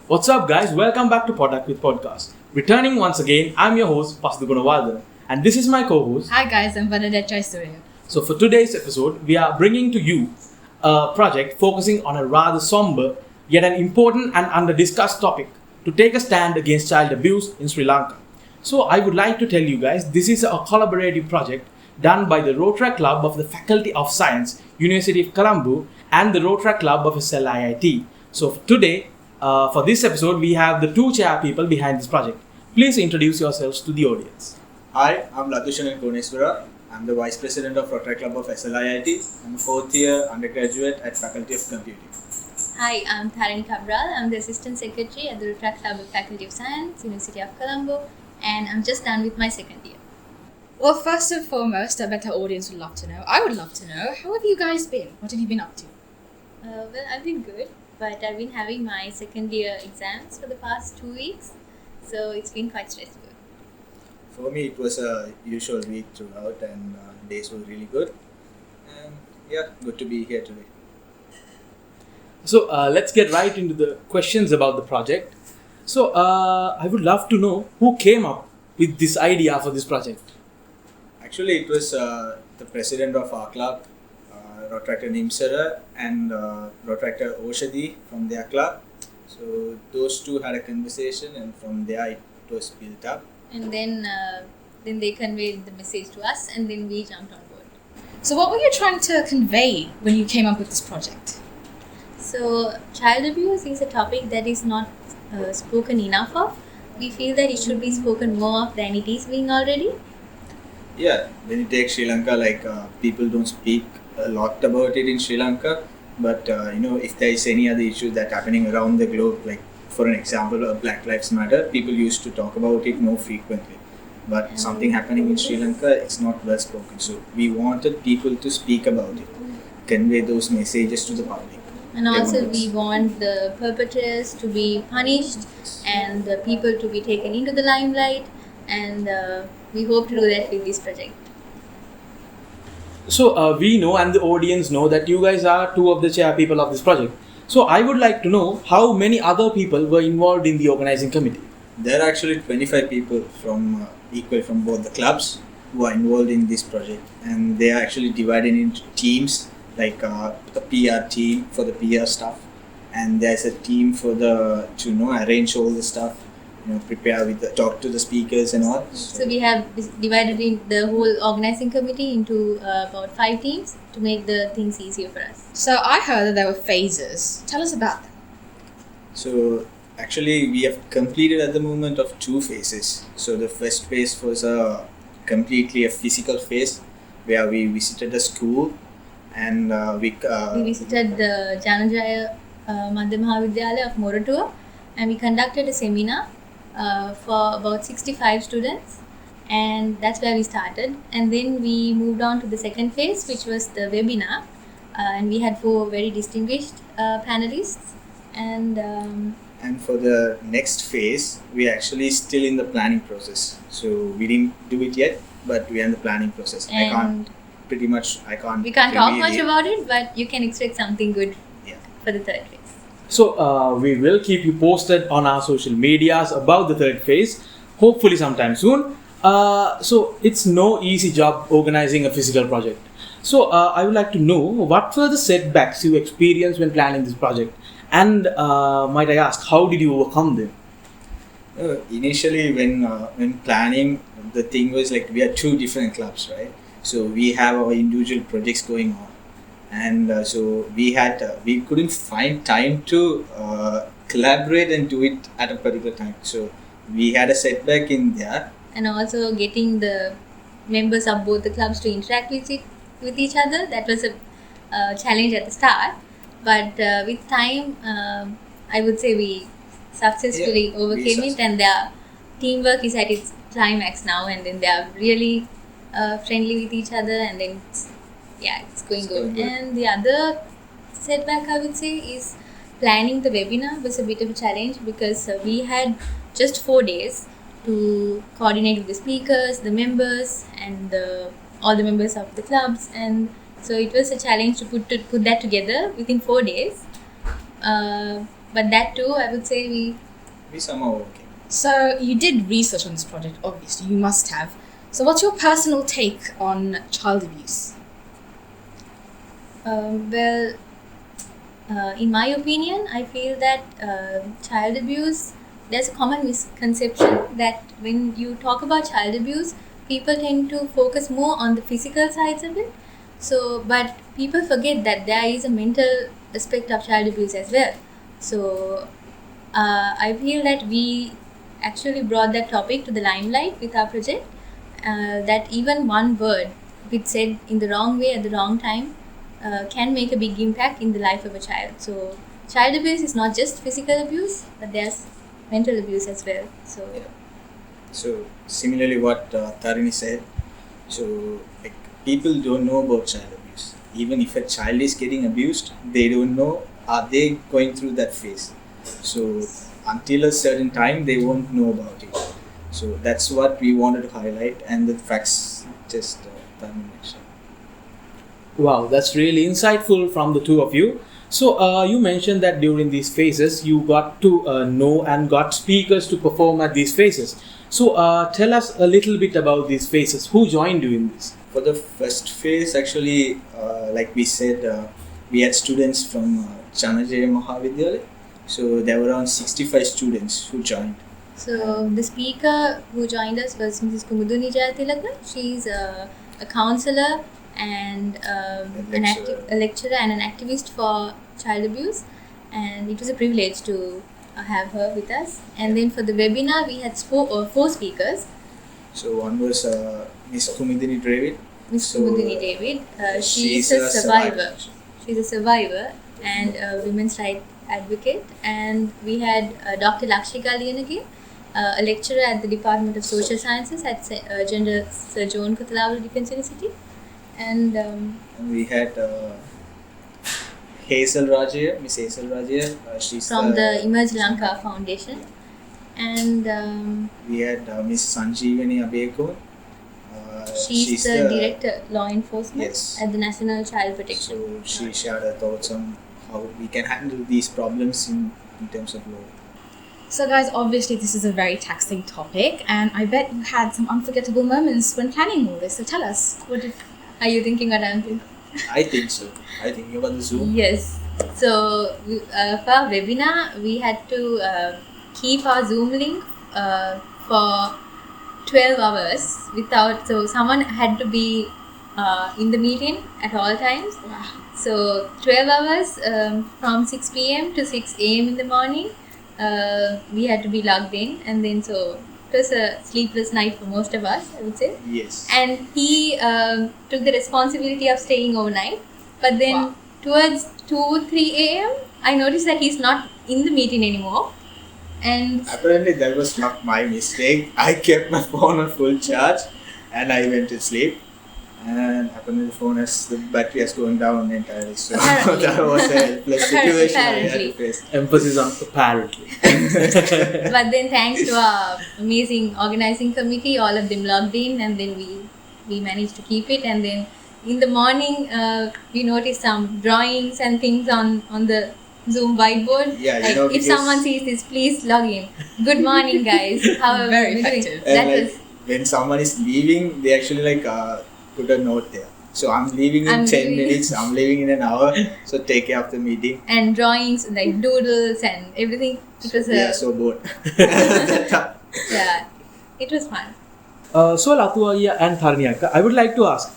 What's up, guys? Welcome back to Poddak with Podcast. Returning once again, I'm your host, Pastor Gunawardhan, and this is my co-host. Hi guys, I'm Poddak Surya. So for today's episode, we are bringing to you a project focusing on a rather somber, yet an important and under-discussed topic to take a stand against child abuse in Sri Lanka. So I would like to tell you guys, this is a collaborative project done by the Rotaract Club of the Faculty of Science, University of Colombo, and the Rotaract Club of SLIIT. So today, for this episode, we have the two chair people behind this project. Please introduce yourselves to the audience. Hi, I'm Ladushan Koneswara. I'm the Vice President of Rotaract Club of SLIIT. I'm a fourth year undergraduate at Faculty of Computing. Hi, I'm Tharani Cabral. I'm the Assistant Secretary at the Rotaract Club of Faculty of Science, University of Colombo, and I'm just done with my second year. Well, first and foremost, I bet our audience would love to know. I would love to know, how have you guys been? What have you been up to? Well, I've been good, but I've been having my second year exams for the past 2 weeks, so it's been quite stressful. For me, it was a usual week throughout, and days were really good. And yeah, good to be here today. So let's get right into the questions about the project. So I would love to know who came up with this idea for this project. Actually, it was the president of our club, Rotaractor Nimsara, and Rotaractor Oshadi from their club. So those two had a conversation, and from there it was built up. And then they conveyed the message to us, and then we jumped on board. So what were you trying to convey when you came up with this project? So child abuse is a topic that is not spoken enough of. We feel that it should be spoken more of than it is being already. Yeah, when you take Sri Lanka, people don't speak a lot about it in Sri Lanka, but if there is any other issue that's happening around the globe, like for an example, Black Lives Matter, people used to talk about it more frequently. But something happening in Sri Lanka, it's not well spoken. So we wanted people to speak about it, convey those messages to the public. And also we want the perpetrators to be punished and the people to be taken into the limelight, and we hope to do that with this project. So we know and the audience know that you guys are two of the chair people of this project. So I would like to know how many other people were involved in the organizing committee. There are actually 25 people from both the clubs who are involved in this project, and they are actually divided into teams, like a PR team for the PR stuff, and there's a team for to arrange all the stuff, prepare talk to the speakers and all. So we have divided in the whole organizing committee into about 5 teams to make the things easier for us. So I heard that there were phases. Tell us about them. So actually we have completed at the moment of 2 phases. So the first phase was completely a physical phase where we visited a school, and we visited the Janajaya Madhya Mahavidyalaya of Moratuwa, and we conducted a seminar for about 65 students, and that's where we started. And then we moved on to the second phase, which was the webinar, and we had 4 very distinguished panelists. And for the next phase, we are actually still in the planning process. So we didn't do it yet, but we are in the planning process. And we can't talk much about it, but you can expect something good for the third phase. So we will keep you posted on our social medias about the third phase, hopefully sometime soon. So it's no easy job organizing a physical project. So I would like to know, what were the setbacks you experienced when planning this project? And might I ask, how did you overcome them? Initially, when planning, the thing was like we are 2 different clubs, right? So we have our individual projects going on, and so we couldn't find time to collaborate and do it at a particular time. So we had a setback in there. And also getting the members of both the clubs to interact with each other, that was a challenge at the start. But with time, I would say we successfully overcame it, and their teamwork is at its climax now, and then they are really friendly with each other, and then it's going good. And the other setback, I would say, is planning the webinar was a bit of a challenge, because we had just 4 days to coordinate with the speakers, the members, and all the members of the clubs, and so it was a challenge to put that together within 4 days. but that too, I would say We somehow okay. So you did research on this project, obviously. You must have. So what's your personal take on child abuse? Well, in my opinion, I feel that child abuse, there's a common misconception that when you talk about child abuse, people tend to focus more on the physical sides of it. So, but people forget that there is a mental aspect of child abuse as well. So, I feel that we actually brought that topic to the limelight with our project. That even one word, if it's said in the wrong way at the wrong time, can make a big impact in the life of a child. So, child abuse is not just physical abuse, but there's mental abuse as well. So, So similarly, what Tarini said. So like people don't know about child abuse. Even if a child is getting abused, they don't know are they going through that phase. So until a certain time, they won't know about it. So that's what we wanted to highlight, and the facts just Tarini mentioned. Wow, that's really insightful from the two of you. So you mentioned that during these phases, you got to know and got speakers to perform at these phases. So tell us a little bit about these phases. Who joined you in this? For the first phase, actually, like we said, we had students from Chanajaya Mahavidyalaya. So there were around 65 students who joined. so the speaker who joined us was Mrs. Kumuduni Jayatilaka. She's a counselor and a lecturer and an activist for child abuse, and it was a privilege to have her with us. And then for the webinar, we had four speakers. So one was Miss Kumudini David. Miss So, Kumudini David. She's she's a a survivor. survivor. She's a survivor and a women's rights advocate. And we had Dr. Lakshika Liyanagi, a lecturer at the Department of Social Sciences at General Sir John Kuthalawala Defence University. And And we had Hazel Rajaya, Miss Hazel Rajaya. She's from the Emerge Lanka Foundation. And we had Miss Sanjeevani Abekon. she's the Director Law Enforcement Yes. at the National Child Protection. So she shared her thoughts on how we can handle these problems in terms of law. So guys, obviously this is a very taxing topic, and I bet you had some unforgettable moments when planning all this. So tell us, Are you thinking what I'm thinking? I think so. I think about the Zoom. Yes. So for our webinar, we had to keep our Zoom link for 12 hours without. So someone had to be in the meeting at all times. Wow. So 12 hours from 6 p.m. to 6 a.m. in the morning, we had to be logged in, and then so it was a sleepless night for most of us, I would say. Yes. And he took the responsibility of staying overnight. But then Wow. towards 2-3 a.m., I noticed that he's not in the meeting anymore. And Apparently that was not my mistake. I kept my phone on full charge and I went to sleep. And apparently the battery has gone down entirely. So Apparently. that was a helpless situation I had to Apparently. face. Emphasis on apparently. but then thanks to our amazing organizing committee, all of them logged in, and then we managed to keep it. And then in the morning, we noticed some drawings and things on the Zoom whiteboard. Yeah, like if because- someone sees this, please log in. Good morning, guys. How are Very we doing? effective. And That like was when someone is leaving, they actually put a note there. So I'm leaving in I'm 10 leaving. minutes, I'm leaving in an hour, so take care of the meeting. and drawings like doodles and everything. It was We are so bored. yeah, it was fun. So Latuaya and Tharniaka, I would like to ask,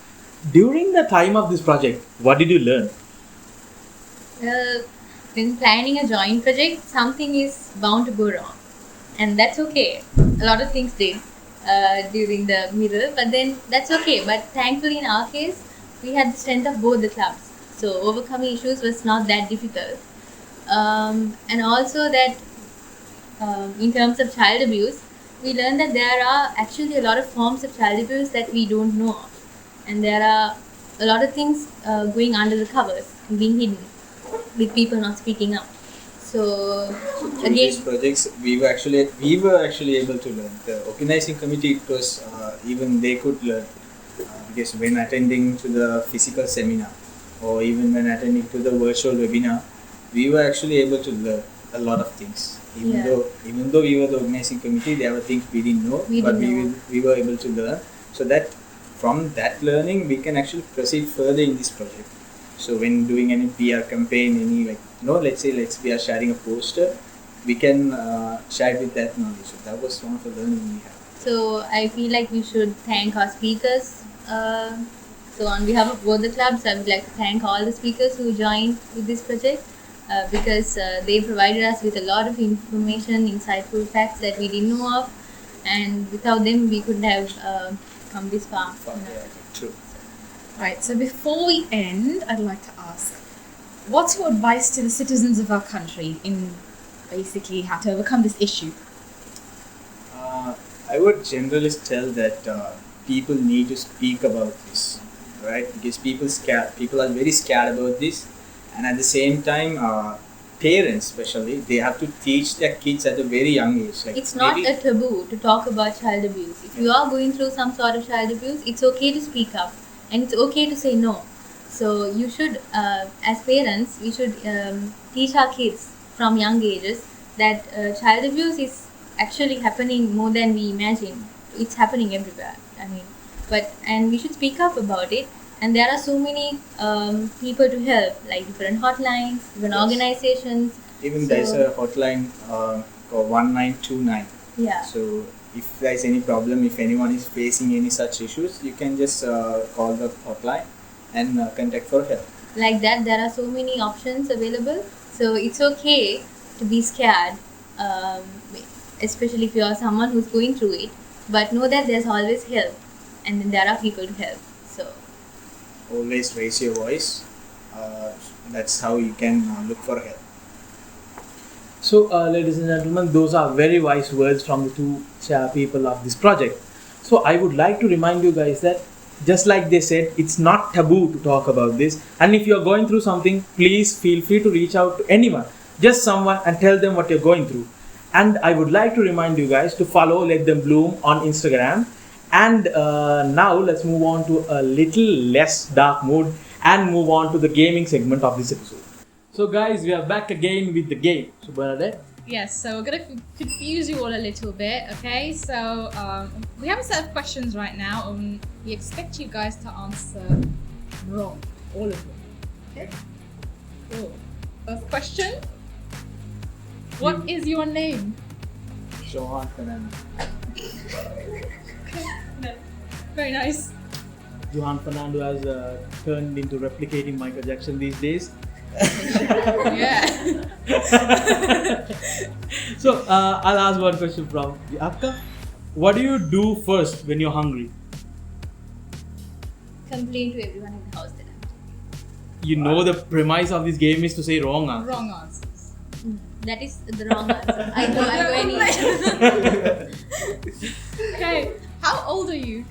during the time of this project, what did you learn? When planning a joint project, something is bound to go wrong, and that's okay. A lot of things did during the middle, but then that's okay. But thankfully, in our case, we had the strength of both the clubs, so overcoming issues was not that difficult. And also that in terms of child abuse, we learned that there are actually a lot of forms of child abuse that we don't know of, and there are a lot of things going under the covers and being hidden, with people not speaking up. So Through these projects, we were actually able to learn. The organizing committee, it was even they could learn because when attending to the physical seminar or even when attending to the virtual webinar, we were actually able to learn. a lot of things. Yeah. Even though we were the organizing committee, there were things we didn't know, We were able to learn. So that from that learning, we can actually proceed further in this project. So when doing any PR campaign, let's say we are sharing a poster, we can share it with that knowledge. So that was one of the learning we had. So I feel like we should thank our speakers. So on behalf of both the clubs, I would like to thank all the speakers who joined with this project because they provided us with a lot of information, insightful facts that we didn't know of, and without them we couldn't have come this far. Yeah, true. Right, so before we end, I'd like to ask, what's your advice to the citizens of our country in basically how to overcome this issue? I would generally tell that people need to speak about this, right? Because people are very scared about this, and at the same time, parents especially, they have to teach their kids at a very young age. Like It's not a taboo to talk about child abuse. If you are going through some sort of child abuse, it's okay to speak up and it's okay to say no. So you should, as parents, we should teach our kids from young ages that child abuse is actually happening more than we imagine. It's happening everywhere. And we should speak up about it. And there are so many people to help, like different hotlines, different organizations. Even there's a hotline called 1929. Yeah. So if there's any problem, if anyone is facing any such issues, you can just call the hotline and contact for help. Like that, there are so many options available. So it's okay to be scared, especially if you are someone who's going through it. But know that there's always help, and then there are people to help. So Always raise your voice. That's how you can look for help. So, ladies and gentlemen, those are very wise words from the two people of this project. So, I would like to remind you guys that just like they said, it's not taboo to talk about this. And if you're going through something, please feel free to reach out to anyone, just someone, and tell them what you're going through. And I would like to remind you guys to follow Let Them Bloom on Instagram. And now let's move on to a little less dark mood and move on to the gaming segment of this episode. So guys, we are back again with the game. So Bernadette? Yes, so we're going to confuse you all a little bit, okay? So we have a set of questions right now, and we expect you guys to answer wrong, all of them, okay? Cool. First question. What is your name? Johan Fernando. Very nice. Johan Fernando has turned into replicating Michael Jackson these days. Yeah. So I'll ask one question from Akka. What do you do first when you're hungry? complain to everyone in the house that I'm You know the premise of this game is to say wrong answer. Wrong answers. That is the wrong answer. I don't go any. Okay, how old are you?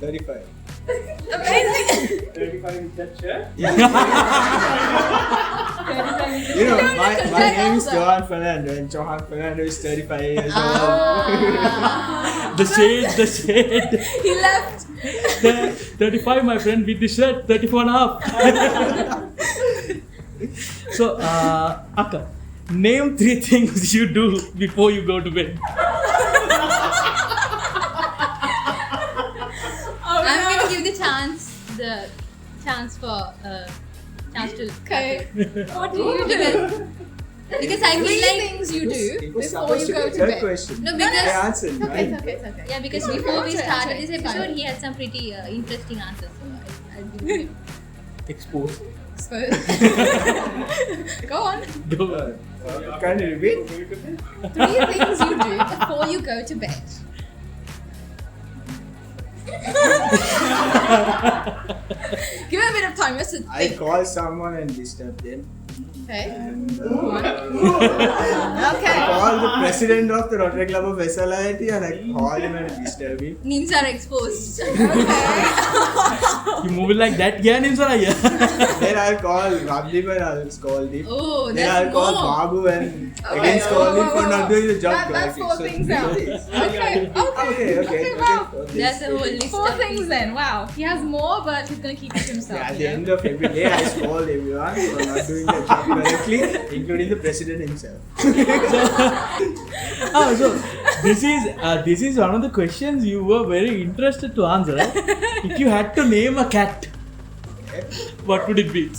35. Amazing. 35 with that shirt? You know, my name is Johan Fernando, and Johan Fernando is 35 years old. The shade. He left. 35, my friend, with the shirt, 34 and a half. So, Akka, name 3 things you do before you go to bed. I'm going to give the chance to. Okay. What do you do? Because I feel 3 like things you do It was before supposed you to go be to third bed. question. No, because- I answered, Okay, right? it's okay. yeah, because before we started this episode, he had some pretty interesting answers. So I'll give you. Expose. Go on. Go. Can you repeat? 3 things you do before you go to bed. Give it a bit of time. Just to I think. call someone and disturb them. Okay. And Okay. I call the president of the Rotaract Club of SLIIT and I call him and disturb him. Names are exposed. You move it like that, yeah, names are here. Then I'll call Rabdeep and I'll scold him. Oh, Then that's I'll call more. Babu and Okay. again scold him for Whoa. not doing the job That's correctly. 4 things now. Okay. Wow. That's a whole list. 4 of things then. Wow. He has more, but he's gonna keep it to himself. Yeah, at you the know? end of every day I scold everyone for not doing the correctly, including the president himself. So this is one of the questions you were very interested to answer. Right? If you had to name a cat, what would it be?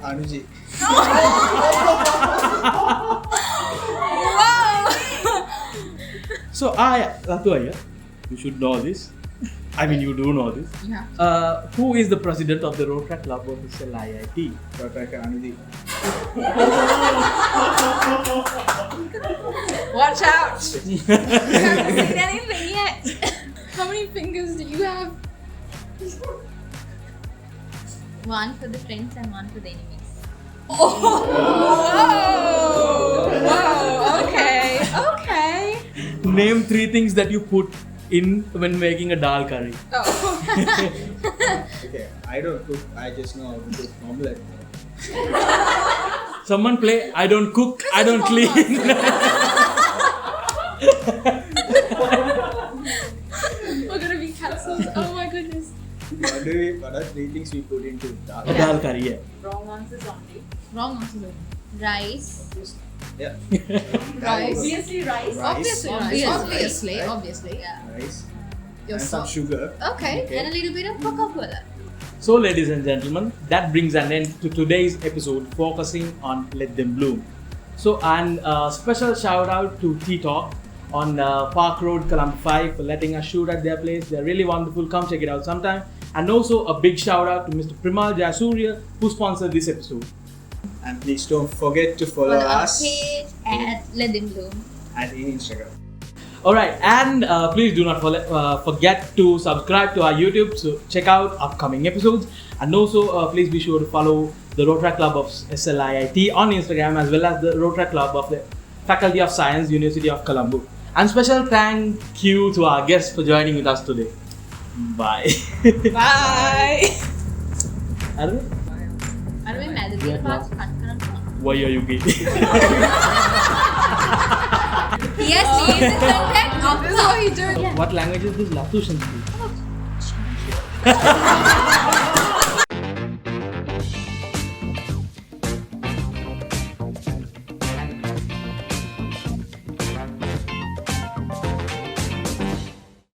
Anuji. So Ratu Ayya, you should know this. I mean, you do know this. Yeah. Who is the president of the Rotaract Club of SLIIT? Rotaract Anuji. Watch out! You haven't seen anything yet. How many fingers do you have? One for the friends and one for the enemies. Whoa! Okay. Okay. Name 3 things that you put in when making a dal curry. Oh. Okay, I don't cook. I just know how to cook omelette. Someone play I don't cook, I don't clean. We're gonna be cancelled. Oh my goodness. What are 3 things we put into dal? Dal curry, yeah. Wrong answers only. Wrong answer. Rice. Yeah. Rice. Obviously rice. Obviously. Obviously. Yeah. Rice. Your And some salt. sugar. Okay. And a little bit of Coca-Cola. So, ladies and gentlemen, that brings an end to today's episode focusing on Let Them Bloom. So, and special shout out to T-Talk on Park Road, Colombo 5 for letting us shoot at their place. They're really wonderful. Come check it out sometime. And also a big shout out to Mr. Primal Jayasuriya who sponsored this episode. And please don't forget to follow our us page at Let Them Bloom. and in Instagram. Alright, and please do not forget to subscribe to our YouTube, so check out upcoming episodes. And also, please be sure to follow the Rotaract Club of SLIIT on Instagram as well as the Rotaract Club of the Faculty of Science, University of Colombo. And special thank you to our guests for joining with us today. Bye. Bye. Arvind, I don't know, the part cut karan. why are you gay? Yes, leave the contact of This is what you do. What language is this? Latushan. the